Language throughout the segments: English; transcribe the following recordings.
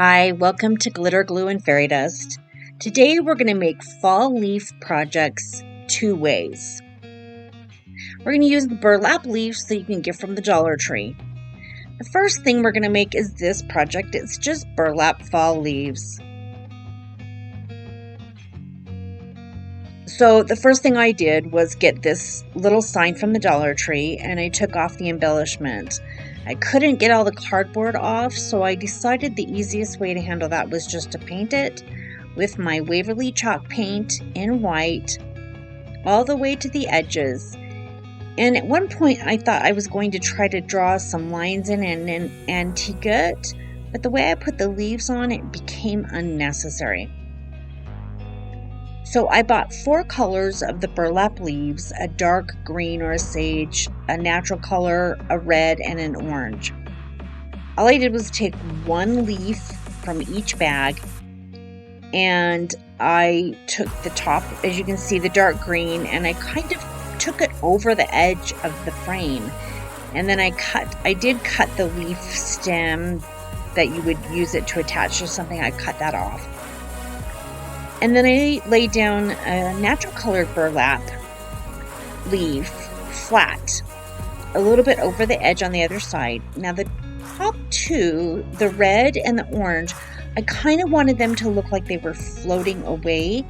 Hi, welcome to Glitter Glue and Fairy Dust. Today we're going to make fall leaf projects two ways. We're going to use the burlap leaves that you can get from the Dollar Tree. The first thing we're going to make is this project. It's just burlap fall leaves. So the first thing I did was get this little sign from the Dollar Tree and I took off the embellishment. I couldn't get all the cardboard off, so I decided the easiest way to handle that was just to paint it with my Waverly chalk paint in white all the way to the edges. And at one point I thought I was going to try to draw some lines in and antique it, but the way I put the leaves on, it became unnecessary. So I bought 4 colors of the burlap leaves, a dark green or a sage, a natural color, a red, and an orange. All I did was take one leaf from each bag, and I took the top, as you can see, the dark green, and I kind of took it over the edge of the frame. And then I did cut the leaf stem that you would use it to attach to something. I cut that off. And then I laid down a natural colored burlap leaf flat, a little bit over the edge on the other side. Now the top two, the red and the orange, I kind of wanted them to look like they were floating away.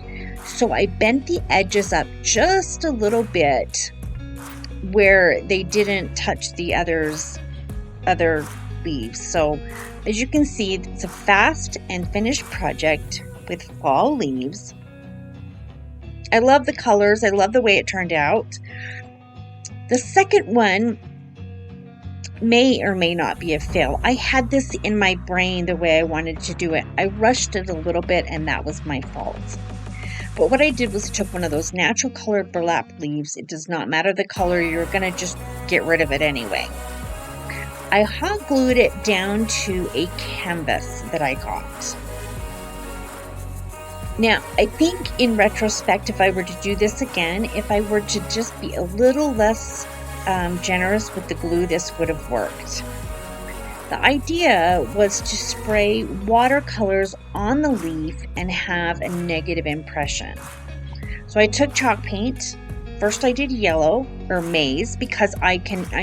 So I bent the edges up just a little bit where they didn't touch the other leaves. So as you can see, it's a fast and finished project with fall leaves. I love the colors. I love the way it turned out. The second one may or may not be a fail. I had this in my brain the way I wanted to do it. I rushed it a little bit and that was my fault. But what I did was took one of those natural colored burlap leaves. It does not matter the color. You're going to just get rid of it anyway. I hot glued it down to a canvas that I got. Now, I think in retrospect, if I were to do this again, if I were to just be a little less generous with the glue, this would have worked. The idea was to spray watercolors on the leaf and have a negative impression. So I took chalk paint. First I did yellow or maize because I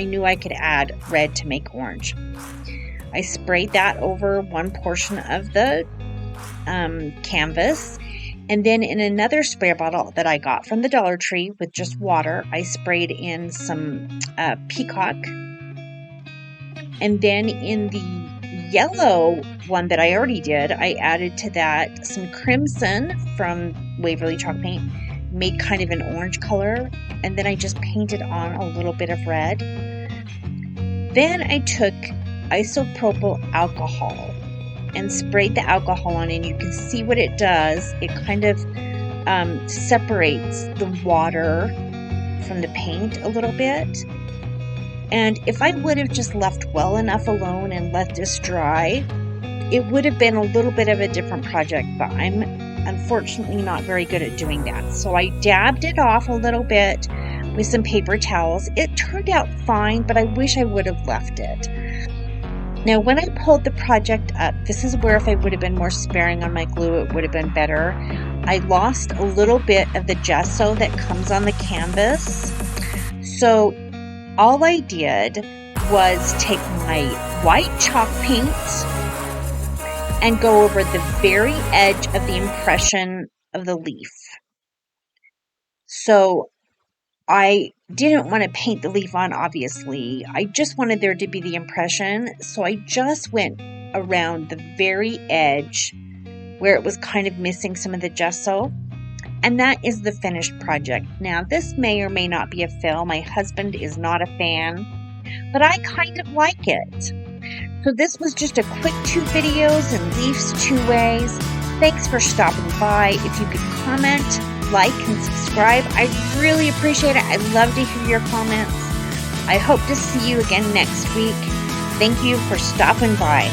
knew I could add red to make orange. I sprayed that over one portion of the canvas, and then in another spray bottle that I got from the Dollar Tree with just water, I sprayed in some Peacock, and then in the yellow one that I already did, I added to that some crimson from Waverly chalk paint, made kind of an orange color, and then I just painted on a little bit of red. Then I took Isopropyl Alcohol and sprayed the alcohol on, and you can see what it does. It kind of separates the water from the paint a little bit. And if I would have just left well enough alone and let this dry, it would have been a little bit of a different project, but I'm unfortunately not very good at doing that. So I dabbed it off a little bit with some paper towels. It turned out fine, but I wish I would have left it. Now, when I pulled the project up, this is where if I would have been more sparing on my glue, it would have been better. I lost a little bit of the gesso that comes on the canvas. So all I did was take my white chalk paint and go over the very edge of the impression of the leaf. So I didn't want to paint the leaf on, obviously. I just wanted there to be the impression. So I just went around the very edge where it was kind of missing some of the gesso. And that is the finished project. Now, this may or may not be a fail. My husband is not a fan, but I kind of like it. So this was just a quick 2 videos and leaves 2 ways. Thanks for stopping by. If you could comment, like, and subscribe, I'd really appreciate it. I'd love to hear your comments. I hope to see you again next week. Thank you for stopping by.